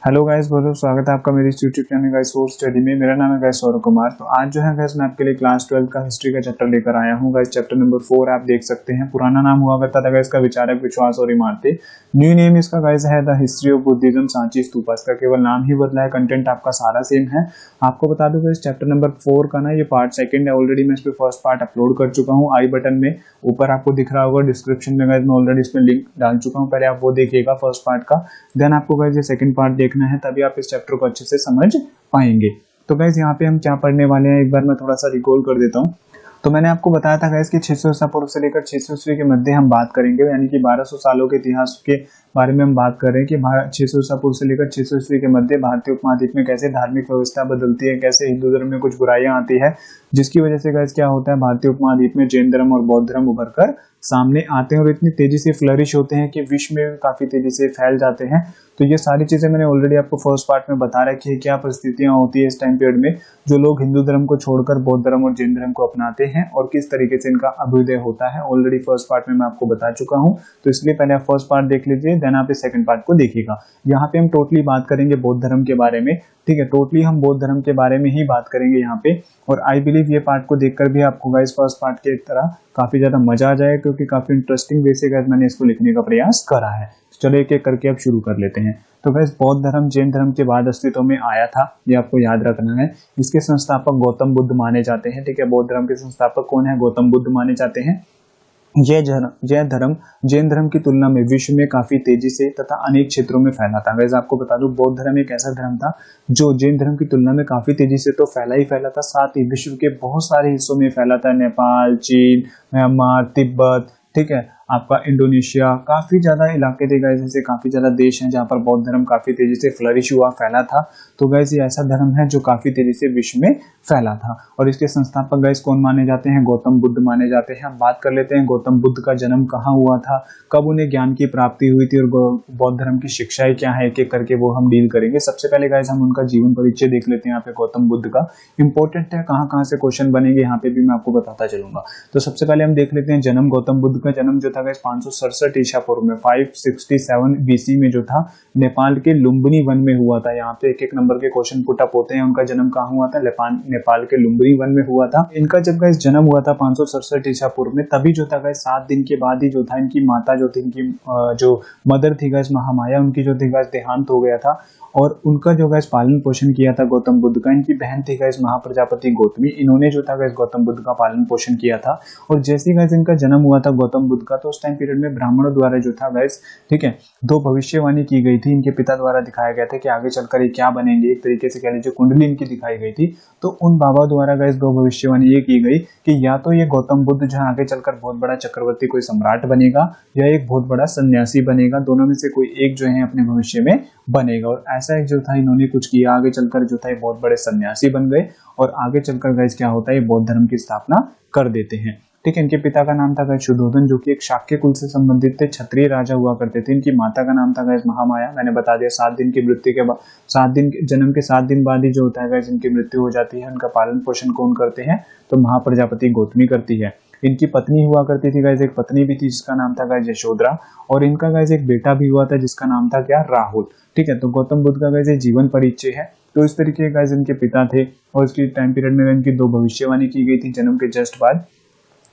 Hello guys, बहुत बहुत स्वागत है आपका मेरे इस YouTube channel guys source study में। मेरा नाम है गाइस सौरभ कुमार। तो आज जो है गाइस मैं आपके लिए क्लास 12 का हिस्ट्री का चैप्टर लेकर आया हूँ गाइस। चैप्टर नंबर 4 आप देख सकते हैं। पुराना नाम हुआ करता था गाइस का विचारक, विश्वास और इमारतें। न्यू नेम इसका गाइस है the history of Buddhism Sanchi stupa. इसका केवल नाम ही बदला है, कंटेंट आपका सारा सेम है। आपको बता दूं गाइस चैप्टर नंबर 4 का ना ये पार्ट सेकंड है। ऑलरेडी मैं इस पे फर्स्ट पार्ट अपलोड कर चुका हूँ। आई बटन में ऊपर आपको दिख रहा होगा, डिस्क्रिप्शन में गाइस मैं ऑलरेडी इसमें लिंक डाल चुका हूँ। पहले आप वो देखिएगा फर्स्ट पार्ट का, देन आपको गाइस ये सेकंड पार्ट देखना है, तभी आप इस चैप्टर को अच्छे से समझ पाएंगे। तो गाइस यहाँ पे हम क्या पढ़ने वाले हैं, एक बार मैं थोड़ा सा रिकॉल कर देता हूँ। तो मैंने आपको बताया था गाइस कि 600 ईसा पूर्व से लेकर 600 ईस्वी के मध्य हम बात करेंगे, यानी कि 1200 सालों के इतिहास के बारे में हम बात कर रहे हैं कि 600 ईसा पूर्व से लेकर 600 ईस्वी के मध्य भारतीय उपमहाद्वीप में कैसे धार्मिक व्यवस्था बदलती है, कैसे हिंदू धर्म में कुछ बुराइयां आती है, जिसकी वजह से गाइस क्या होता है, भारतीय उपमहाद्वीप में जैन धर्म और बौद्ध धर्म उभर कर सामने आते हैं और इतनी तेजी से फ्लरिश होते हैं कि विश्व में काफी तेजी से फैल जाते हैं। तो ये सारी चीजें मैंने ऑलरेडी आपको फर्स्ट पार्ट में बता रखी है, क्या परिस्थितियां होती है इस टाइम पीरियड में जो लोग हिंदू धर्म को छोड़कर बौद्ध धर्म और जैन धर्म को अपनाते हैं और किस तरीके से इनका अभ्युदय होता है। ऑलरेडी फर्स्ट पार्ट में मैं आपको बता चुका हूं, तो इसलिए पहले आप फर्स्ट पार्ट देख लीजिए, देन आप इस सेकंड पार्ट को देखिएगा। यहाँ पे हम टोटली बात करेंगे बौद्ध धर्म के बारे में, ठीक है। टोटली हम बौद्ध धर्म के बारे में ही बात करेंगे यहाँ पे। और आई बिलीव ये पार्ट को देखकर भी आपको गाइस फर्स्ट पार्ट की तरह काफी ज्यादा मजा आ जाएगा, क्योंकि काफी इंटरेस्टिंग वे से गाइस मैंने इसको लिखने का प्रयास करा है। चलो एक एक करके अब शुरू कर लेते हैं। तो गाइस बौद्ध धर्म जैन धर्म के बाद अस्तित्व में आया था, ये आपको याद रखना है। इसके संस्थापक गौतम बुद्ध माने जाते हैं, ठीक है। बौद्ध धर्म के संस्थापक कौन है? गौतम बुद्ध माने जाते हैं। जैन धर्म की तुलना में विश्व में काफी तेजी से तथा अनेक क्षेत्रों में फैला था। वैसे आपको बता दूं, बौद्ध धर्म एक ऐसा धर्म था जो जैन धर्म की तुलना में काफी तेजी से तो फैला ही फैला था, साथ ही विश्व के बहुत सारे हिस्सों में फैला था। नेपाल, चीन, म्यांमार, तिब्बत, ठीक है, आपका इंडोनेशिया, काफी ज्यादा इलाके थे गाइस, ऐसे काफी ज्यादा देश हैं जहां पर बौद्ध धर्म काफी तेजी से फ्लरिश हुआ, फैला था। तो गाइस ये ऐसा धर्म है जो काफी तेजी से विश्व में फैला था। और इसके संस्थापक गाइस कौन माने जाते हैं? गौतम बुद्ध माने जाते हैं। हम बात कर लेते हैं गौतम बुद्ध का जन्म कहाँ हुआ था, कब उन्हें ज्ञान की प्राप्ति हुई थी और बौद्ध धर्म की शिक्षाएं क्या है, एक एक करके वो हम डील करेंगे। सबसे पहले गाइस हम उनका जीवन परिचय देख लेते हैं। यहाँ पे गौतम बुद्ध का इंपॉर्टेंट है, कहाँ कहाँ से क्वेश्चन बनेंगे यहाँ पे भी मैं आपको बताता चलूंगा। तो सबसे पहले हम देख लेते हैं जन्म। गौतम बुद्ध का जन्म जो था गाइस 567 ईसा पूर्व में 567 बीसी में जो था नेपाल के लुम्बिनी वन में हुआ था। यहाँ पे एक एक नंबर के क्वेश्चन पुट अप होते हैं। उनका जन्म कहाँ हुआ था? नेपाल के लुम्बिनी वन में हुआ था। इनका जब गाइस जन्म हुआ था 567 ईसा पूर्व में, तभी जो था गाइस 7 दिन के बाद ही जो था इनकी माता जो थी, इनकी जो मदर थी गाइस महामाया, उनकी जो थी गाइस देहांत हो गया था। और उनका जो गाइस पालन पोषण किया था गौतम बुद्ध का, इनकी बहन थी गाइस महाप्रजापति गौतमी, इन्होंने जो था गाइस गौतम बुद्ध का पालन पोषण किया था। और जैसे ही गाइस इनका जन्म हुआ था गौतम बुद्ध का, तो उस टाइम पीरियड में ब्राह्मणों द्वारा जो था गाइस, ठीक है, 2 भविष्यवाणी की गई थी। इनके पिता द्वारा दिखाया गया था कि आगे चलकर ये क्या बनेंगे, एक तरीके से कह लीजिए कुंडली इनकी दिखाई गई थी। तो उन बाबा द्वारा गाइस 2 भविष्यवाणी ये की गई कि या तो ये गौतम बुद्ध जो आगे चलकर बहुत बड़ा चक्रवर्ती कोई सम्राट बनेगा, या एक बहुत बड़ा सन्यासी बनेगा, दोनों में से कोई एक जो है अपने भविष्य में बनेगा। और ऐसा एक जो था इन्होंने कुछ किया, आगे चलकर जो था ये बहुत बड़े सन्यासी बन गए और आगे चलकर गाइस क्या होता है, ये बौद्ध धर्म की स्थापना कर देते हैं, ठीक है। इनके पिता का नाम था गाइस शुद्धोधन, जो कि एक शाक्य कुल से संबंधित थे, क्षत्रिय राजा हुआ करते थे। इनकी माता का नाम था गाइस महामाया। मैंने बता दिया 7 दिन की मृत्यु के बाद, 7 दिन जन्म के 7 दिन बाद ही जो होता है गाइस इनकी मृत्यु हो जाती है। उनका पालन पोषण कौन करते हैं? तो महाप्रजापति गौतमी करती है। इनकी पत्नी हुआ करती थी गाइस, एक पत्नी भी थी जिसका नाम था गाइस यशोधरा। और इनका गाइस एक बेटा भी हुआ था जिसका नाम था क्या? राहुल, ठीक है। तो गौतम बुद्ध का गाइस जीवन परिचय है। तो इस तरीके के गाइस इनके पिता थे और इसकी टाइम पीरियड में इनकी 2 भविष्यवाणी की गई थी जन्म के जस्ट बाद,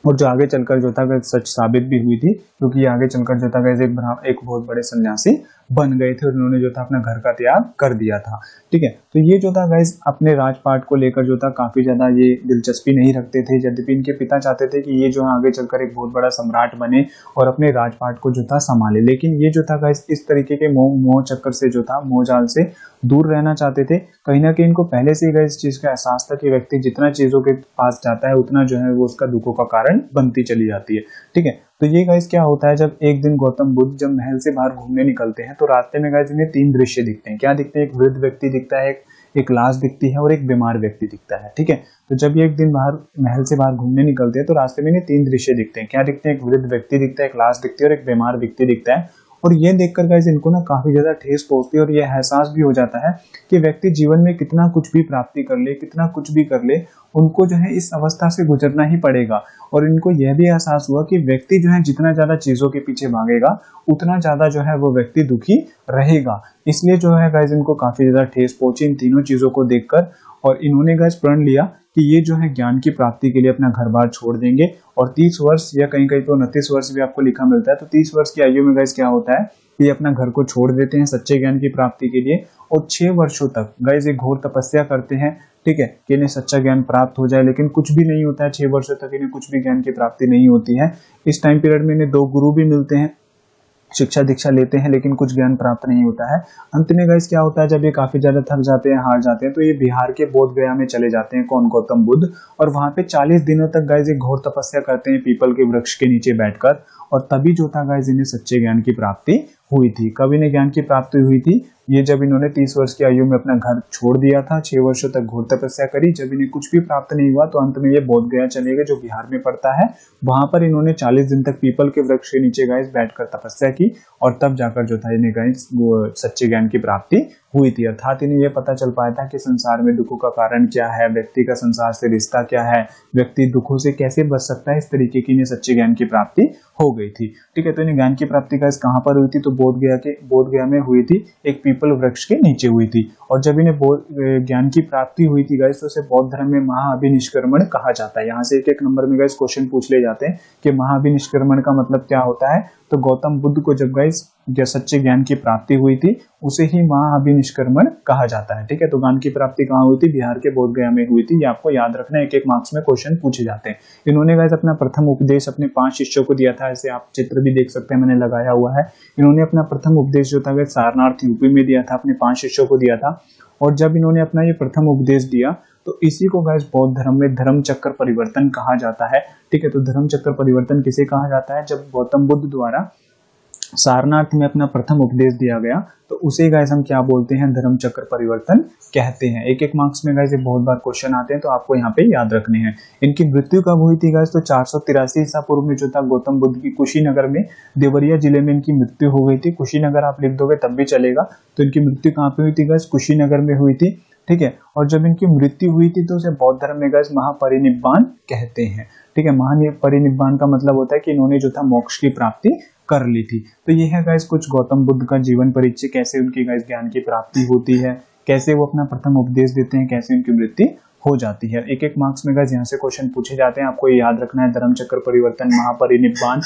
और जो आगे चलकर जो था सच साबित भी हुई थी, क्योंकि आगे चलकर जो था एक बहुत बड़े सन्यासी बन गए थे और उन्होंने जो था अपना घर का त्याग कर दिया था, ठीक है। तो ये जो था गाइस अपने राजपाट को लेकर जो था काफी ज्यादा ये दिलचस्पी नहीं रखते थे। यद्यपि इनके पिता चाहते थे कि ये जो है आगे चलकर एक बहुत बड़ा सम्राट बने और अपने राजपाट को जो था संभाले, लेकिन ये जो था गाइस इस तरीके के मोह चक्कर से जो था, मोह जाल से दूर रहना चाहते थे। कहीं ना कहीं इनको पहले से ही गाइस इस चीज का एहसास था कि व्यक्ति जितना चीजों के पास जाता है उतना जो है वो उसका दुखों का कारण बनती चली जाती है, ठीक है। तो ये गाइस क्या होता है, जब एक दिन गौतम बुद्ध जब महल से बाहर घूमने निकलते हैं तो रास्ते में गाइस इन्हें 3 दृश्य दिखते हैं। क्या दिखते हैं? एक वृद्ध व्यक्ति दिखता है, एक लाश दिखती है और एक बीमार व्यक्ति दिखता है, ठीक है। तो जब ये एक दिन महल से बाहर घूमने निकलते हैं तो रास्ते में इन्हें 3 दृश्य दिखते हैं। क्या दिखते हैं? एक वृद्ध व्यक्ति दिखता है, एक लाश दिखती है और एक बीमार व्यक्ति दिखता है। और ये देखकर गाइस इनको ना काफी ज्यादा ठेस पहुंचती है और ये एहसास भी हो जाता है कि व्यक्ति जीवन में कितना कुछ भी प्राप्ति कर ले, कितना कुछ भी कर ले, उनको जो है इस अवस्था से गुजरना ही पड़ेगा। और इनको यह भी एहसास हुआ कि व्यक्ति जो है जितना ज्यादा चीजों के पीछे भागेगा उतना ज्यादा जो है वो व्यक्ति दुखी रहेगा। इसलिए जो है गाइस इनको काफी ज्यादा ठेस पहुंची इन तीनों चीजों को देखकर, और इन्होंने गाइस प्रण लिया कि ये जो है ज्ञान की प्राप्ति के लिए अपना घर बार छोड़ देंगे। और 30 वर्ष या कहीं कहीं तो 29 वर्ष भी आपको लिखा मिलता है, तो 30 वर्ष की आयु में गाइस क्या होता है, ये अपना घर को छोड़ देते हैं सच्चे ज्ञान की प्राप्ति के लिए, और 6 वर्षों तक गाइस एक घोर तपस्या करते हैं, ठीक है, कि इन्हें सच्चा ज्ञान प्राप्त हो जाए। लेकिन कुछ भी नहीं होता है, 6 वर्षों तक इन्हें कुछ भी ज्ञान की प्राप्ति नहीं होती है। इस टाइम पीरियड में इन्हें 2 गुरु भी मिलते हैं, शिक्षा दीक्षा लेते हैं, लेकिन कुछ ज्ञान प्राप्त नहीं होता है। अंत में गाइस क्या होता है, जब ये काफी ज्यादा थक जाते हैं, हार जाते हैं, तो ये बिहार के बोध गया में चले जाते हैं, कौन, गौतम बुद्ध, और वहां पे 40 दिनों तक गाइस एक घोर तपस्या करते हैं पीपल के वृक्ष के नीचे बैठकर। और तभी जो था गाइस इन्हें सच्चे ज्ञान की प्राप्ति हुई थी। कब इन्हें ज्ञान की प्राप्ति हुई थी, ये जब इन्होंने 30 वर्ष की आयु में अपना घर छोड़ दिया था, 6 वर्षों तक घोर तपस्या करी, जब इन्हें कुछ भी प्राप्त नहीं हुआ तो अंत में ये बोध गया चले गए, जो बिहार में पड़ता है। वहां पर इन्होंने 40 दिन तक पीपल के वृक्ष के नीचे गाइस बैठकर तपस्या की, और तब जाकर जो था इन्हें गाइस सच्चे ज्ञान की प्राप्ति हुई थी। अर्थात इन्हें यह पता चल पाया था कि संसार में दुखों का कारण क्या है, व्यक्ति का संसार से रिश्ता क्या है, व्यक्ति दुखों से कैसे बच सकता है, इस तरीके की इन्हें सच्चे ज्ञान की प्राप्ति हो गई थी। ठीक है, तो इन्हें ज्ञान की प्राप्ति गाइस कहाँ पर हुई थी, तो बोध गया में हुई थी, एक पीपल वृक्ष के नीचे हुई थी। और जब इन्हें ज्ञान की प्राप्ति हुई थी गाइस, तो उसे बौद्ध धर्म में महाअभिनिष्क्रमण कहा जाता है। यहाँ से एक नंबर में गाइस क्वेश्चन पूछ ले जाते हैं कि महाअभिनिष्क्रमण का मतलब क्या होता है। तो गौतम बुद्ध को जब गाइस सच्चे ज्ञान की प्राप्ति हुई थी, उसे ही महाअभिनिष्क्रमण कहा जाता है। ठीक है, तो ज्ञान की प्राप्ति कहाँ हुई थी, बिहार के बोध गया में हुई थी। ये आपको याद रखना है, एक मार्क्स में क्वेश्चन पूछे जाते हैं। इन्होंने गाइस अपना प्रथम उपदेश अपने 5 शिष्यों को दिया था, ऐसे आप चित्र भी देख सकते हैं, मैंने लगाया हुआ है। इन्होंने अपना प्रथम उपदेश जो था गाइस सारनाथ यूपी में दिया था, अपने 5 शिष्यों को दिया था। और जब इन्होंने अपना ये प्रथम उपदेश दिया, तो इसी को गाइस बौद्ध धर्म में धर्म चक्र परिवर्तन कहा जाता है। ठीक है, तो धर्म चक्र परिवर्तन किसे कहा जाता है, जब गौतम बुद्ध द्वारा सारनाथ में अपना प्रथम उपदेश दिया गया, तो उसे गाइस हम क्या बोलते हैं, धर्म चक्र परिवर्तन कहते हैं। एक मार्क्स में गाइस बहुत बार क्वेश्चन आते हैं, तो आपको यहाँ पे याद रखने हैं। इनकी मृत्यु कब हुई थी गाइस, तो 483 ईसा पूर्व में जो था गौतम बुद्ध की कुशीनगर में, देवरिया जिले में इनकी मृत्यु हो गई थी। कुशीनगर आप लिख दोगे तब भी चलेगा। तो इनकी मृत्यु कहाँ पे हुई थी गाइस, कुशीनगर में हुई थी। ठीक है, और जब इनकी मृत्यु हुई थी तो उसे बौद्ध धर्म में गाइस महापरिनिब्बाण कहते हैं। ठीक है, महापरिनिब्बाण का मतलब होता है कि इन्होंने जो था मोक्ष की प्राप्ति कर ली थी। तो ये है गाइस कुछ गौतम बुद्ध का जीवन परिचय, कैसे उनकी गाइस ज्ञान की प्राप्ति होती है, कैसे वो अपना प्रथम उपदेश देते हैं, कैसे उनकी मृत्यु हो जाती है। एक मार्क्स में गाइस यहाँ से क्वेश्चन पूछे जाते हैं, आपको ये याद रखना है, धर्म चक्र परिवर्तन, महापरिनिब्बाण।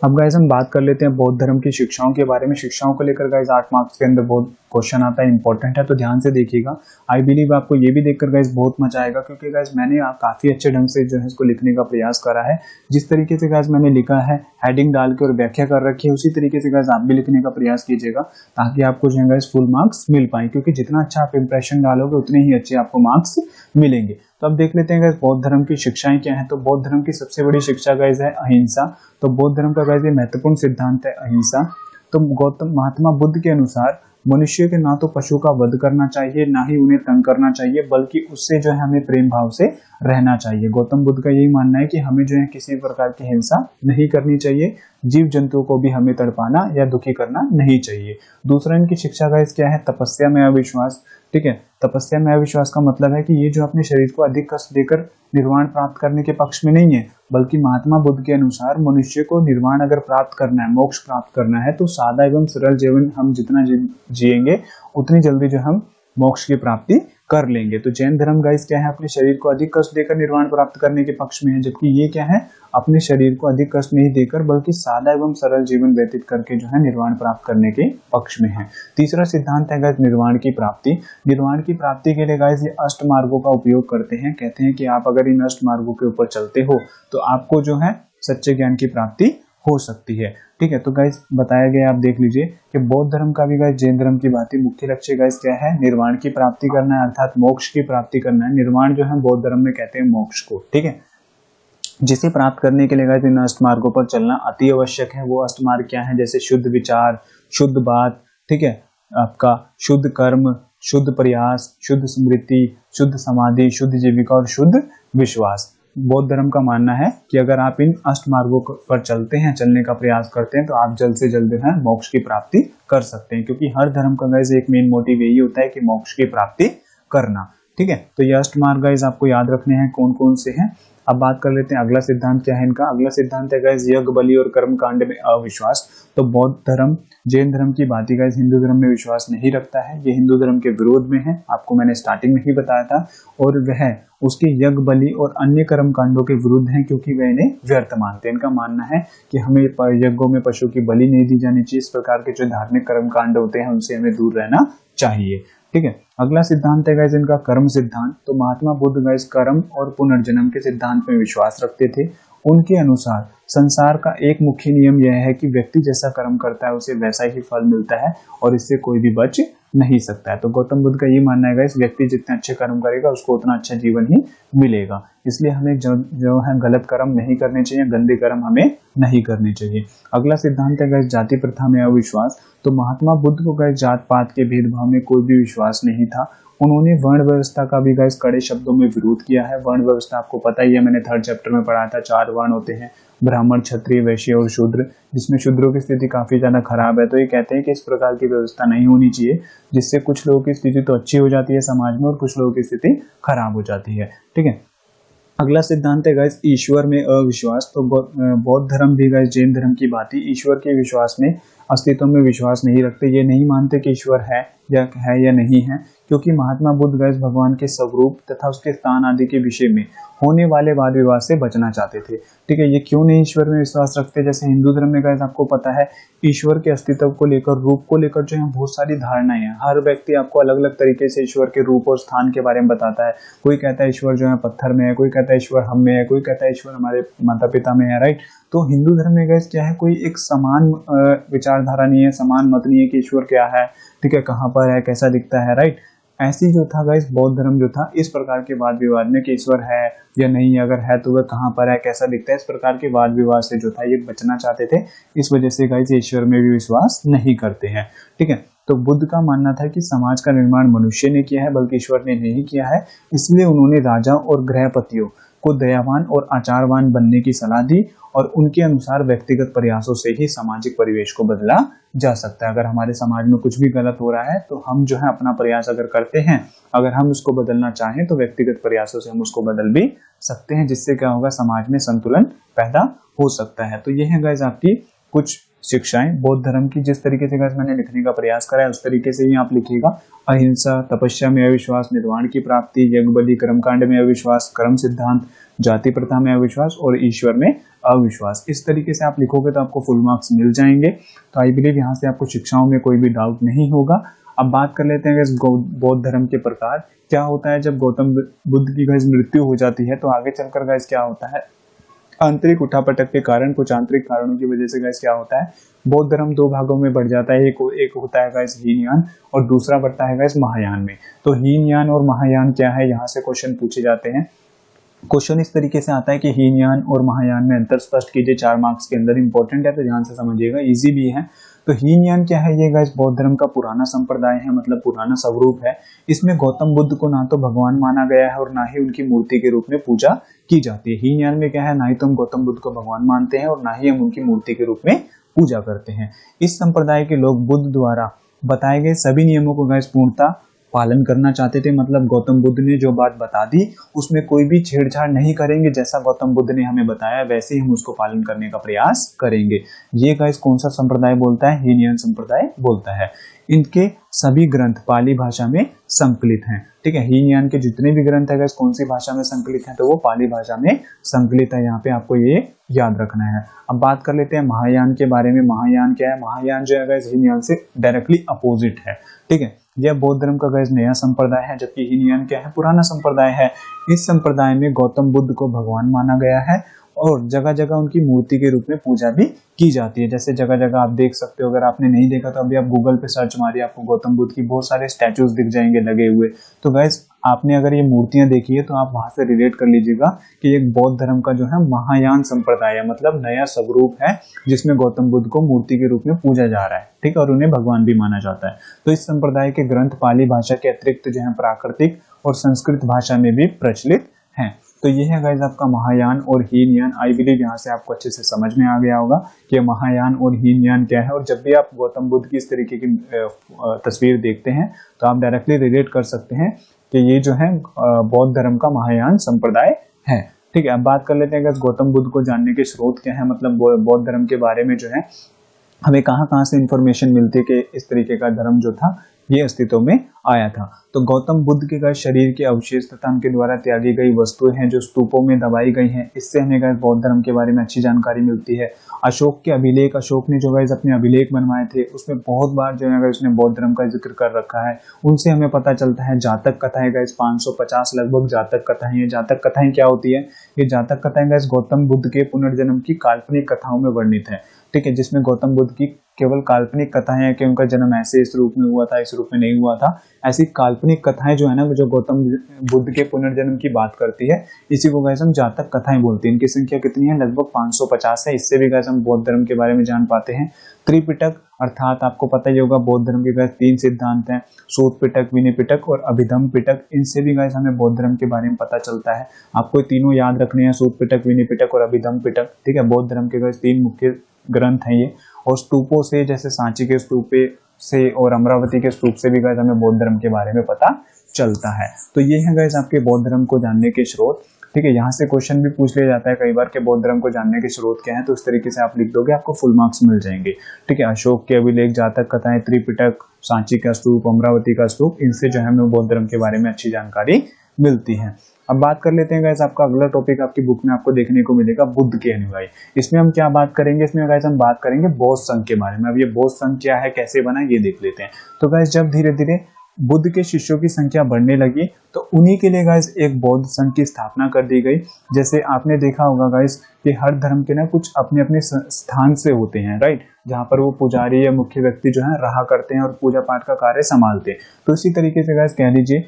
अब गाइस हम बात कर लेते हैं बौद्ध धर्म की शिक्षाओं के बारे में। शिक्षाओं को लेकर गाइस 8 मार्क्स के अंदर बहुत क्वेश्चन आता है, इंपॉर्टेंट है, तो ध्यान से देखिएगा। आई बिलीव आपको ये भी देखकर गाइस बहुत मजा आएगा, क्योंकि गाइस मैंने काफी अच्छे ढंग से जो है इसको लिखने का प्रयास करा है। जिस तरीके से गाइस मैंने लिखा है, हेडिंग डाल के और व्याख्या कर रखी है, उसी तरीके से गाइस आप भी लिखने का प्रयास कीजिएगा, ताकि आपको जो है गाइस फुल मार्क्स मिल पाए। क्योंकि जितना अच्छा आप इंप्रेशन डालोगे उतने ही अच्छे आपको मार्क्स मिलेंगे। तो अब देख लेते हैं गाइस बौद्ध धर्म की शिक्षाएं क्या है। तो बौद्ध धर्म की सबसे बड़ी शिक्षा गाइस है अहिंसा। तो बौद्ध धर्म का गाइस ये महत्वपूर्ण सिद्धांत है अहिंसा। तो महात्मा बुद्ध के अनुसार मनुष्य के ना तो पशु का वध करना चाहिए, ना ही उन्हें तंग करना चाहिए, बल्कि उससे जो है हमें प्रेम भाव से रहना चाहिए। गौतम बुद्ध का यही मानना है कि हमें जो है किसी प्रकार की हिंसा नहीं करनी चाहिए, जीव जंतुओं को भी हमें तड़पाना या दुखी करना नहीं चाहिए। दूसरा इनकी शिक्षा का क्या है, तपस्या में अविश्वास। ठीक है, तपस्या में अविश्वास का मतलब है कि ये जो अपने शरीर को अधिक कष्ट देकर निर्वाण प्राप्त करने के पक्ष में नहीं है, बल्कि महात्मा बुद्ध के अनुसार मनुष्य को निर्वाण अगर प्राप्त करना है, मोक्ष प्राप्त करना है, तो सादा एवं सरल जीवन हम जितना जिएंगे उतनी जल्दी जो हम मोक्ष की प्राप्ति कर लेंगे। तो जैन धर्म गाइस क्या है, अपने शरीर को अधिक कष्ट देकर निर्वाण प्राप्त करने के पक्ष में है, जबकि ये क्या है, अपने शरीर को अधिक कष्ट नहीं देकर बल्कि सादा एवं सरल जीवन व्यतीत करके जो है निर्वाण प्राप्त करने के पक्ष में है। तीसरा सिद्धांत है गाइस निर्वाण की प्राप्ति। निर्वाण की प्राप्ति के लिए गाइस ये अष्ट मार्गों का उपयोग करते हैं। कहते हैं कि आप अगर इन अष्ट मार्गों के ऊपर चलते हो तो आपको जो है सच्चे ज्ञान की प्राप्ति हो सकती है। ठीक है, तो गाइस बताया गया, आप देख लीजिए कि बौद्ध धर्म का भी गाइस जैन धर्म की भांति मुख्य लक्ष्य गाइस क्या है, निर्वाण की प्राप्ति करना है, अर्थात मोक्ष की प्राप्ति करना है। निर्वाण जो है बौद्ध धर्म में कहते हैं मोक्ष को। ठीक है, जिसे प्राप्त करने के लिए गाइस इन अष्ट मार्गों पर चलना अति आवश्यक है। वो अष्ट मार्ग क्या है, जैसे शुद्ध विचार, शुद्ध बात, ठीक है, आपका शुद्ध कर्म, शुद्ध प्रयास, शुद्ध स्मृति, शुद्ध समाधि, शुद्ध जीविका और शुद्ध विश्वास। बौद्ध धर्म का मानना है कि अगर आप इन अष्ट मार्गों पर चलते हैं, चलने का प्रयास करते हैं, तो आप जल्द से जल्द है मोक्ष की प्राप्ति कर सकते हैं, क्योंकि हर धर्म का गाइस एक मेन मोटिव यही होता है कि मोक्ष की प्राप्ति करना। ठीक है, तो ये अष्ट मार्ग गाइस आपको याद रखने हैं कौन कौन से हैं। अब बात कर लेते हैं अगला सिद्धांत क्या है इनका। अगला सिद्धांत है गाइस यज्ञ, बलि और कर्म कांड में अविश्वास। तो बौद्ध धर्म जैन धर्म की बात गाइस हिंदू धर्म में विश्वास नहीं रखता है, ये हिंदू धर्म के विरोध में है, आपको मैंने स्टार्टिंग में ही बताया था। और वह उसके यज्ञ, बलि और अन्य कर्म कांडों के विरुद्ध है, क्योंकि वह इन्हें व्यर्थ मानते हैं। इनका मानना है कि हमें यज्ञों में पशु की बलि नहीं दी जानी चाहिए, इस प्रकार के जो धार्मिक कर्म कांड होते हैं उनसे हमें दूर रहना चाहिए। ठीक है, अगला सिद्धांत है गाइस इनका कर्म सिद्धांत। तो महात्मा बुद्ध गाइस कर्म और पुनर्जन्म के सिद्धांत में विश्वास रखते थे। उनके अनुसार संसार का एक मुख्य नियम यह है कि व्यक्ति जैसा कर्म करता है उसे वैसा ही फल मिलता है और इससे कोई भी बच नहीं सकता है। तो गौतम बुद्ध का ये मानना है गाइस व्यक्ति जितने अच्छे कर्म करेगा उसको उतना अच्छा जीवन ही मिलेगा, इसलिए हमें जो है गलत कर्म नहीं करने चाहिए, गंदे कर्म हमें नहीं करने चाहिए। अगला सिद्धांत है गाइस जाति प्रथा में अविश्वास। तो महात्मा बुद्ध को गाइस जात पात के भेदभाव में कोई भी विश्वास नहीं था। उन्होंने वर्ण व्यवस्था का भी गाइस कड़े शब्दों में विरोध किया है। वर्ण व्यवस्था आपको पता ही है, मैंने 3rd चैप्टर में पढ़ा था, 4 वर्ण होते हैं, ब्राह्मण, क्षत्रिय, वैश्य और शूद्र, जिसमें शूद्रों की स्थिति काफी ज्यादा खराब है। तो ये कहते हैं कि इस प्रकार की व्यवस्था नहीं होनी चाहिए, जिससे कुछ लोगों की स्थिति तो अच्छी हो जाती है समाज में और कुछ लोगों की स्थिति खराब हो जाती है। ठीक है, अगला सिद्धांत है गाइस ईश्वर में अविश्वास। तो बौद्ध धर्म भी गाइस जैन धर्म की बात ही ईश्वर के विश्वास में, अस्तित्व में विश्वास नहीं रखते। ये नहीं मानते कि ईश्वर है या नहीं है, क्योंकि महात्मा बुद्ध गाइस भगवान के स्वरूप तथा उसके स्थान आदि के विषय में होने वाले वाद विवाद से बचना चाहते थे। ठीक है, ये क्यों नहीं ईश्वर में विश्वास रखते? जैसे हिंदू धर्म में गाइस आपको पता है ईश्वर के अस्तित्व को लेकर, रूप को लेकर जो है बहुत सारी धारणाएं हैं। हर व्यक्ति आपको अलग अलग तरीके से ईश्वर के रूप और स्थान के बारे में बताता है। कोई कहता है ईश्वर जो है पत्थर में है, कोई कहता है ईश्वर हम में है, कोई कहता है ईश्वर हमारे माता पिता में है। राइट, तो हिंदू धर्म में गाइस क्या है, कोई एक समान विचारधारा नहीं है, समान मत नहीं है कि ईश्वर क्या है, ठीक है, कहाँ पर है, कैसा दिखता है। राइट, ऐसी जो था गाइस बौद्ध धर्म जो था इस प्रकार के वाद विवाद में कि ईश्वर है या नहीं, अगर है तो वह कहाँ पर है, कैसा दिखता है, इस प्रकार के वाद विवाद से जो था ये बचना चाहते थे। इस वजह से गाइस ईश्वर में भी विश्वास नहीं करते हैं। ठीक है, तो बुद्ध का मानना था कि समाज का निर्माण मनुष्य ने किया है बल्कि ईश्वर ने नहीं किया है, इसलिए उन्होंने राजा और गृहपतियों को दयावान और आचारवान बनने की सलाह दी और उनके अनुसार व्यक्तिगत प्रयासों से ही सामाजिक परिवेश को बदला जा सकता है। अगर हमारे समाज में कुछ भी गलत हो रहा है तो हम जो है अपना प्रयास अगर करते हैं, अगर हम उसको बदलना चाहें तो व्यक्तिगत प्रयासों से हम उसको बदल भी सकते हैं, जिससे क्या होगा, समाज में संतुलन पैदा हो सकता है। तो ये है गाइस आपकी कुछ शिक्षाएं बौद्ध धर्म की। जिस तरीके से गाइस मैंने लिखने का प्रयास करा है उस तरीके से ही आप लिखिएगा। अहिंसा, तपस्या में अविश्वास, निर्वाण की प्राप्ति, यज्ञ, बलि, कर्मकांड में अविश्वास, कर्म सिद्धांत, जाति प्रथा में अविश्वास और ईश्वर में अविश्वास। इस तरीके से आप लिखोगे तो आपको फुल मार्क्स मिल जाएंगे। तो आई बिलीव यहाँ से आपको शिक्षाओं में कोई भी डाउट नहीं होगा। अब बात कर लेते हैं बौद्ध धर्म के प्रकार। क्या होता है जब गौतम बुद्ध की गाइस मृत्यु हो जाती है तो आगे चलकर गाइस क्या होता है, आंतरिक उठापटक के कारण, कुछ आंतरिक कारणों की वजह से गाइस क्या होता है, बौद्ध धर्म 2 भागों में बढ़ जाता है। एक होता है गाइस हीनयान और दूसरा बढ़ता है गाइस महायान में। तो हीनयान और महायान क्या है, यहाँ से क्वेश्चन पूछे जाते हैं। क्वेश्चन इस तरीके से आता है कि हीनयान और महायान में अंतर स्पष्ट कीजिए, 4 मार्क्स के अंदर, इंपॉर्टेंट है तो ध्यान से समझिएगा, इजी भी है। तो हीनयान क्या है, ये गाइस बौद्ध धर्म का पुराना संप्रदाय है, मतलब पुराना स्वरूप है। इसमें गौतम बुद्ध को ना तो भगवान माना गया है और ना ही उनकी मूर्ति के रूप में पूजा की जाती है। हीनयान में क्या है, ना ही तो हम गौतम बुद्ध को भगवान मानते हैं और ना ही हम उनकी मूर्ति के रूप में पूजा करते हैं। इस संप्रदाय के लोग बुद्ध द्वारा बताए गए सभी नियमों को गाइस पूर्णतः पालन करना चाहते थे। मतलब गौतम बुद्ध ने जो बात बता दी उसमें कोई भी छेड़छाड़ नहीं करेंगे, जैसा गौतम बुद्ध ने हमें बताया वैसे ही हम उसको पालन करने का प्रयास करेंगे। ये गाइस कौन सा संप्रदाय बोलता है, हीनयान संप्रदाय बोलता है। इनके सभी ग्रंथ पाली भाषा में संकलित हैं। ठीक है, हीनयान के जितने भी ग्रंथ है गाइस कौन सी भाषा में संकलित हैं, तो वो पाली भाषा में संकलित है। यहाँ पे आपको ये याद रखना है। अब बात कर लेते हैं महायान के बारे में। महायान क्या है, महायान जो है गाइस हीनयान से डायरेक्टली अपोजिट है। ठीक है, यह बौद्ध धर्म का गाइस नया संप्रदाय है, जबकि हीनयान क्या है, पुराना संप्रदाय है। इस संप्रदाय में गौतम बुद्ध को भगवान माना गया है और जगह जगह उनकी मूर्ति के रूप में पूजा भी की जाती है। जैसे जगह जगह आप देख सकते हो, अगर आपने नहीं देखा तो अभी आप गूगल पे सर्च मारिए, आपको गौतम बुद्ध की बहुत सारे स्टैचूज दिख जाएंगे लगे हुए। तो गाइस आपने अगर ये मूर्तियां देखी है तो आप वहां से रिलेट कर लीजिएगा कि एक बौद्ध धर्म का जो है महायान संप्रदाय है, मतलब नया स्वरूप है जिसमें गौतम बुद्ध को मूर्ति के रूप में पूजा जा रहा है। ठीक है, और उन्हें भगवान भी माना जाता है। तो इस संप्रदाय के ग्रंथ पाली भाषा के अतिरिक्त जो है प्राकृतिक और संस्कृत भाषा में भी प्रचलित हैं। तो ये है गाइज आपका महायान और हीनयान। आई बिलीव यहाँ से आपको अच्छे से समझ में आ गया होगा कि महायान और हीनयान क्या है। और जब भी आप गौतम बुद्ध की इस तरीके की तस्वीर देखते हैं तो आप डायरेक्टली रिलेट कर सकते हैं कि ये जो है बौद्ध धर्म का महायान संप्रदाय है। ठीक है, अब बात कर लेते हैं गाइज गौतम बुद्ध को जानने के स्रोत क्या है, मतलब बौद्ध धर्म के बारे में जो है हमें कहाँ से इंफॉर्मेशन मिलती है कि इस तरीके का धर्म जो था ये अस्तित्व में आया था। तो गौतम बुद्ध के शरीर के अवशेष तथा उनके द्वारा त्यागी गई वस्तुएं हैं जो स्तूपों में दबाई गई हैं, इससे हमें बौद्ध धर्म के बारे में अच्छी जानकारी मिलती है। अशोक के अभिलेख, अशोक ने जो अपने अभिलेख बनवाए थे उसमें बहुत बार जो है उसने बौद्ध धर्म का जिक्र कर रखा है, उनसे हमें पता चलता है। जातक कथाएं 550 लगभग जातक कथाएं। ये जातक कथाएं क्या होती है? ये जातक कथाएं गौतम बुद्ध के पुनर्जन्म की काल्पनिक कथाओं में वर्णित है। ठीक है, जिसमें गौतम बुद्ध की केवल काल्पनिक कथाएं हैं कि उनका जन्म ऐसे इस रूप में हुआ था, इस रूप में नहीं हुआ था। ऐसी काल्पनिक कथाएं जो है ना, जो गौतम बुद्ध के पुनर्जन्म की बात करती है, इसी को गाइस हम जातक कथाएं बोलते हैं। इनकी संख्या कितनी है? लगभग 550 है। इससे भी गाइस हम बौद्ध धर्म के बारे में जान पाते हैं। त्रिपिटक अर्थात आपको पता ही होगा बौद्ध धर्म के गाइस 3 सिद्धांत हैं, सूत पिटक, विनय पिटक और अभिधम पिटक। इनसे भी गाइस हमें बौद्ध धर्म के बारे में पता चलता है। आपको तीनों याद रखने हैं, सूत पिटक, विनय पिटक और अभिधम पिटक। ठीक है, बौद्ध धर्म के गाइस 3 मुख्य ग्रंथ हैं ये। और स्तूपों से, जैसे सांची के स्तूप से और अमरावती के स्तूप से भी गाइस हमें बौद्ध धर्म के बारे में पता चलता है। तो ये है गाइस आपके बौद्ध धर्म को जानने के स्रोत। ठीक है, यहाँ से क्वेश्चन भी पूछ लिया जाता है कई बार कि बौद्ध धर्म को जानने के स्रोत क्या है, तो इस तरीके से आप लिख दोगे, आपको फुल मार्क्स मिल जाएंगे। ठीक है, अशोक के अभिलेख, जातक कथाएं, त्रिपिटक, सांची का स्तूप, अमरावती का स्तूप, इनसे जो है हमें बौद्ध धर्म के बारे में अच्छी जानकारी मिलती है। अब बात कर लेते हैं गाइस, आपका अगला टॉपिक आपकी बुक में आपको देखने को मिलेगा बुद्ध के अनुयायी। इसमें हम क्या बात करेंगे? इसमें गाइस हम बात करेंगे बौद्ध संघ के बारे में। अब ये बौद्ध संघ क्या है, कैसे बना, ये देख लेते हैं। तो गाइस जब धीरे धीरे बुद्ध के शिष्यों की संख्या बढ़ने लगी तो उन्हीं के लिए गाइस एक बौद्ध संघ की स्थापना कर दी गई। जैसे आपने देखा होगा गाइस कि हर धर्म के ना कुछ अपने अपने स्थान से होते हैं, राइट, जहाँ पर वो पुजारी या मुख्य व्यक्ति जो है रहा करते हैं और पूजा पाठ का कार्य संभालते हैं। तो इसी तरीके से गाइस कह लीजिए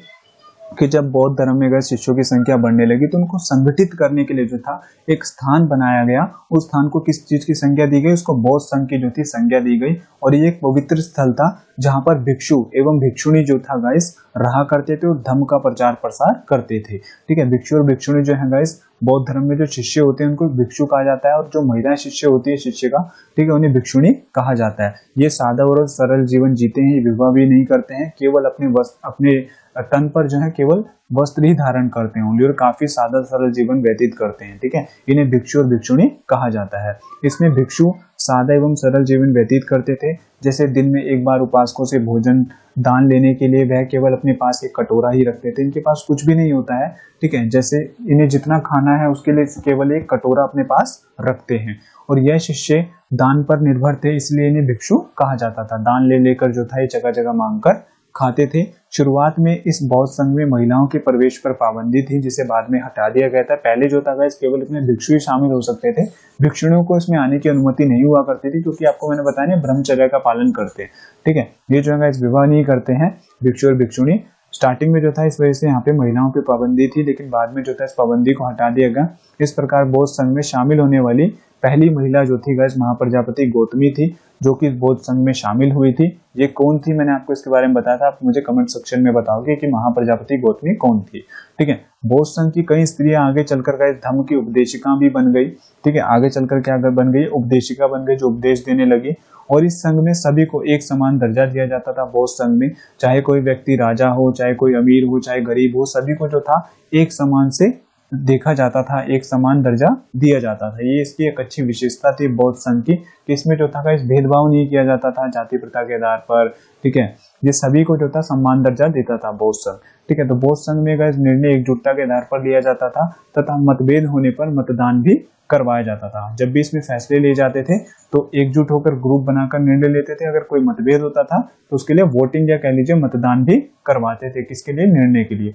कि जब बौद्ध धर्म में शिष्यों की संख्या बढ़ने लगी तो उनको संगठित करने के लिए जो था एक स्थान बनाया गया। उस स्थान को किस चीज की संज्ञा दी गई? उसको बौद्ध संघ की जो थी संज्ञा दी गई। और ये एक पवित्र स्थल था जहां पर भिक्षु एवं भिक्षुणी जो था गाइस रहा करते थे और धर्म का प्रचार प्रसार करते थे। ठीक है, भिक्षु और भिक्षुणी जो है गाइस बौद्ध धर्म में जो शिष्य होते हैं उनको भिक्षु कहा जाता है, और जो महिला शिष्य होती है शिष्य का, ठीक है, उन्हें भिक्षुणी कहा जाता है। ये सादा और सरल जीवन जीते हैं, विवाह भी नहीं करते हैं, केवल अपने तन पर जो है केवल वस्त्र ही धारण करते हैं और काफी सादा सरल जीवन व्यतीत करते हैं। ठीक है, इन्हें भिक्षु और भिक्षुणी कहा जाता है। इसमें भिक्षु सादा एवं सरल जीवन व्यतीत करते थे। जैसे दिन में एक बार उपासकों से भोजन दान लेने के लिए वह केवल अपने पास एक कटोरा ही रखते थे, इनके पास कुछ भी नहीं होता है। ठीक है, जैसे इन्हें जितना खाना है उसके लिए केवल एक कटोरा अपने पास रखते हैं। और यह शिष्य दान पर निर्भर थे, इसलिए इन्हें भिक्षु कहा जाता था। दान ले लेकर जो था ये जगह जगह मांग कर खाते थे। शुरुआत में इस बौद्ध संघ में महिलाओं के प्रवेश पर पाबंदी थी, जिसे बाद में हटा दिया गया था। पहले जो था केवल इसमें भिक्षु ही शामिल हो सकते थे, भिक्षुणियों को इसमें आने की अनुमति नहीं हुआ करती थी, क्योंकि आपको मैंने बताया ब्रह्मचर्य का पालन करते हैं। ठीक है, ये जो है विवाह नहीं करते हैं भिक्षु और भिक्षुणी। स्टार्टिंग में जो था इस वजह से यहाँ पे महिलाओं की पाबंदी थी, लेकिन बाद में जो था इस पाबंदी को हटा दिया गया। इस प्रकार बौद्ध संघ में शामिल होने वाली पहली महिला जो थी महाप्रजापति गौतमी थी, जो कि बौद्ध संघ में शामिल हुई थी। ये कौन थी, मैंने आपको इसके बारे में बताया था, आप मुझे कमेंट सेक्शन में बताओगे कि महाप्रजापति गौतमी कौन थी। ठीक है, बौद्ध संघ की कई स्त्रियां आगे चलकर धर्म की उपदेशिका भी बन गई। ठीक है, आगे चलकर क्या बन गई? उपदेशिका बन गई, जो उपदेश देने लगी। और इस संघ में सभी को एक समान दर्जा दिया जाता था। बौद्ध संघ में चाहे कोई व्यक्ति राजा हो, चाहे कोई अमीर हो, चाहे गरीब हो, सभी को जो था एक समान से देखा जाता था, एक समान दर्जा दिया जाता था। ये इसकी एक अच्छी विशेषता थी बौद्ध संघ की, कि इसमें जो था इस भेदभाव नहीं किया जाता था जाति प्रथा के आधार पर। ठीक है, ये सभी को जो था सम्मान दर्जा देता था बौद्ध संघ। ठीक है, तो बौद्ध संघ में निर्णय एकजुटता के आधार पर लिया जाता था तथा मतभेद होने पर मतदान भी करवाया जाता था। जब भी इसमें फैसले लिए जाते थे तो एकजुट होकर ग्रुप बनाकर निर्णय लेते थे। अगर कोई मतभेद होता था तो उसके लिए वोटिंग या कह लीजिए मतदान भी करवाते थे, किसके लिए? निर्णय के लिए।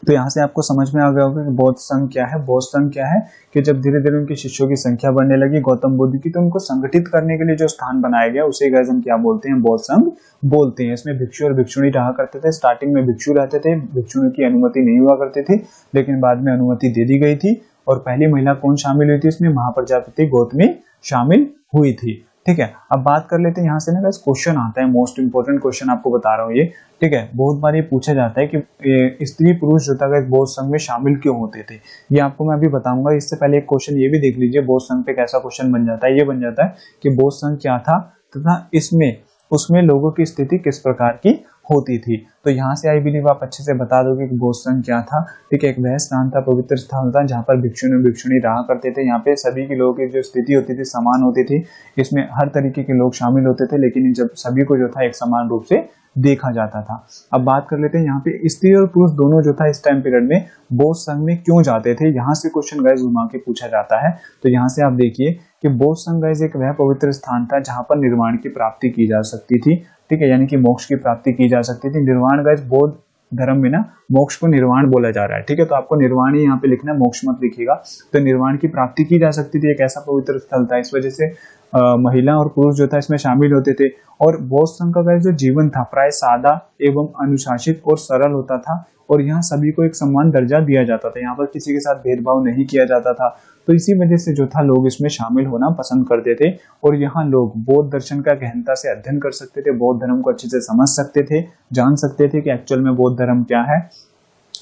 तो यहाँ से आपको समझ में आ गया होगा कि बौद्ध संघ क्या है। बौद्ध संघ क्या है कि जब धीरे धीरे उनके शिष्यों की संख्या बढ़ने लगी गौतम बुद्ध की, तो उनको संगठित करने के लिए जो स्थान बनाया गया उसे गाइस हम क्या बोलते हैं? बौद्ध संघ बोलते हैं। इसमें भिक्षु और भिक्षुणी रहा करते थे। स्टार्टिंग में भिक्षु रहते थे, भिक्षुणी की अनुमति नहीं हुआ करती थी, लेकिन बाद में अनुमति दे दी गई थी। और पहली महिला कौन शामिल हुई थी इसमें? महाप्रजापति गौतमी शामिल हुई थी। ठीक है, अब बात कर लेते हैं यहाँ से ना गाइस, क्वेश्चन आता है, मोस्ट इंपोर्टेंट क्वेश्चन आपको बता रहा हूँ ये। ठीक है, बहुत बार ये पूछा जाता है कि स्त्री पुरुष जो था गाइस बौद्ध संघ में शामिल क्यों होते थे, ये आपको मैं अभी बताऊंगा। इससे पहले एक क्वेश्चन ये भी देख लीजिए, बौद्ध संघ पे कैसा क्वेश्चन बन जाता है। ये बन जाता है कि बौद्ध संघ क्या था तथा इसमें उसमें लोगों की स्थिति किस प्रकार की होती थी। तो यहाँ से आई बिलीव आप अच्छे से बता दोगे कि बौद्ध संघ क्या था। ठीक है, एक वह स्थान था, पवित्र स्थान था, जहाँ पर भिक्षुणी भिक्षुणी रहा करते थे। यहाँ पे सभी के लोगों की जो स्थिति होती थी समान होती थी, इसमें हर तरीके के लोग शामिल होते थे, लेकिन जब सभी को जो था एक समान रूप से देखा जाता था। अब बात कर लेते हैं यहाँ पे स्त्री और पुरुष दोनों जो था इस टाइम पीरियड में बौद्ध संघ में क्यों जाते थे। यहाँ से क्वेश्चन गाइस घुमा के पूछा जाता है। तो यहाँ से आप देखिए कि बौद्ध संघ गाइस एक वह पवित्र स्थान था जहाँ पर निर्वाण की प्राप्ति की जा सकती थी। ठीक है, यानी कि मोक्ष की प्राप्ति की जा सकती थी। निर्वाण गाइस बौद्ध धर्म में ना मोक्ष को निर्वाण बोला जा रहा है। ठीक है, तो आपको निर्वाण ही यहाँ पे लिखना है, मोक्ष मत लिखिएगा। तो निर्वाण की प्राप्ति की जा सकती थी, एक ऐसा पवित्र स्थल था, इस वजह से महिला और पुरुष जो था इसमें शामिल होते थे। और बौद्ध संघ का जो जीवन था प्राय सादा एवं अनुशासित और सरल होता था, और यहाँ सभी को एक समान दर्जा दिया जाता था। यहाँ पर किसी के साथ भेदभाव नहीं किया जाता था। तो इसी वजह से जो था लोग इसमें शामिल होना पसंद करते थे, और यहाँ लोग बौद्ध दर्शन का गहनता से अध्ययन कर सकते थे, बौद्ध धर्म को अच्छे से समझ सकते थे, जान सकते थे कि एक्चुअल में बौद्ध धर्म क्या है।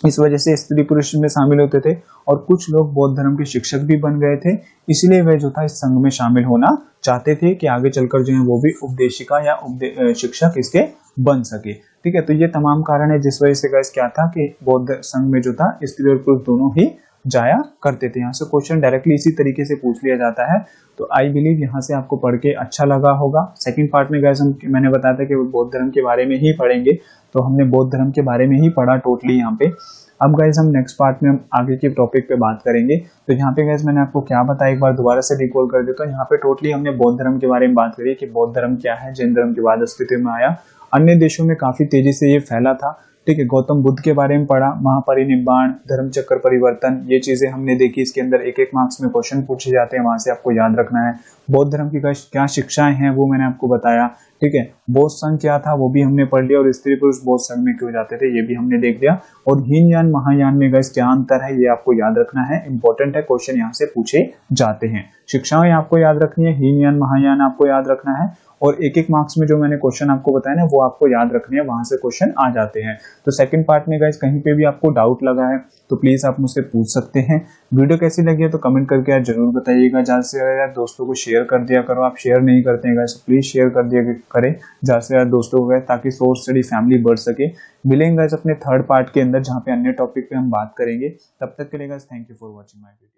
इस वजह से स्त्री पुरुष में शामिल होते थे, और कुछ लोग बौद्ध धर्म के शिक्षक भी बन गए थे। इसलिए वे जो था इस संघ में शामिल होना चाहते थे कि आगे चलकर जो है वो भी उपदेशिका या शिक्षक इसके बन सके। ठीक है, तो ये तमाम कारण है जिस वजह से गाइस क्या था कि बौद्ध संघ में जो था स्त्री और पुरुष दोनों ही जाया करते थे। यहाँ से क्वेश्चन डायरेक्टली इसी तरीके से पूछ लिया जाता है। तो आई बिलीव यहाँ से आपको पढ़ के अच्छा लगा होगा। सेकंड पार्ट में गाइस मैंने बताया था कि बौद्ध धर्म के बारे में ही पढ़ेंगे, तो हमने बौद्ध धर्म के बारे में ही पढ़ा टोटली यहाँ पे। अब गाइस हम नेक्स्ट पार्ट में हम आगे के टॉपिक पे बात करेंगे। तो यहाँ पे गाइस मैंने आपको क्या बताया, एक बार दोबारा से रिकॉल कर देता हूँ। यहाँ पे टोटली हमने बौद्ध धर्म के बारे में बात करी कि बौद्ध धर्म क्या है, जैन धर्म के बाद अस्तित्व में आया, अन्य देशों में काफी तेजी से ये फैला था। ठीक है, गौतम बुद्ध के बारे में पढ़ा, महापरिनिर्वाण, धर्म चक्र परिवर्तन, ये चीजें हमने देखी। इसके अंदर एक एक मार्क्स में क्वेश्चन पूछे जाते हैं, वहां से आपको याद रखना है। बौद्ध धर्म की क्या शिक्षाएं हैं वो मैंने आपको बताया। ठीक है, बौद्ध संघ क्या था वो भी हमने पढ़ लिया, और स्त्री पुरुष बौद्ध संघ में क्यों जाते थे ये भी हमने देख लिया। और हीनयान महायान में गाइस क्या अंतर है ये आपको याद रखना है, इंपॉर्टेंट है, क्वेश्चन यहाँ से पूछे जाते हैं। शिक्षाएं आपको याद रखनी है, हीनयान महायान आपको याद रखना है, और एक एक मार्क्स में जो मैंने क्वेश्चन आपको बताया ना वो आपको याद रखने हैं, वहां से क्वेश्चन आ जाते हैं। तो सेकंड पार्ट में गाइस कहीं पे भी आपको डाउट लगा है तो प्लीज आप मुझसे पूछ सकते हैं। वीडियो कैसी लगी है तो कमेंट करके यार जरूर बताइएगा। ज्यादा से ज्यादा यार दोस्तों को शेयर कर दिया करो, आप शेयर नहीं करते हैं गाइस, प्लीज शेयर कर दिया करें ज्यादा से ज्यादा दोस्तों को, ताकि सोर्स स्टडी फैमिली बढ़ सके। मिलेंगे गाइस अपने थर्ड पार्ट के अंदर जहाँ पे अन्य टॉपिक पे हम बात करेंगे। तब तक के लिए guys thank you for watching my video.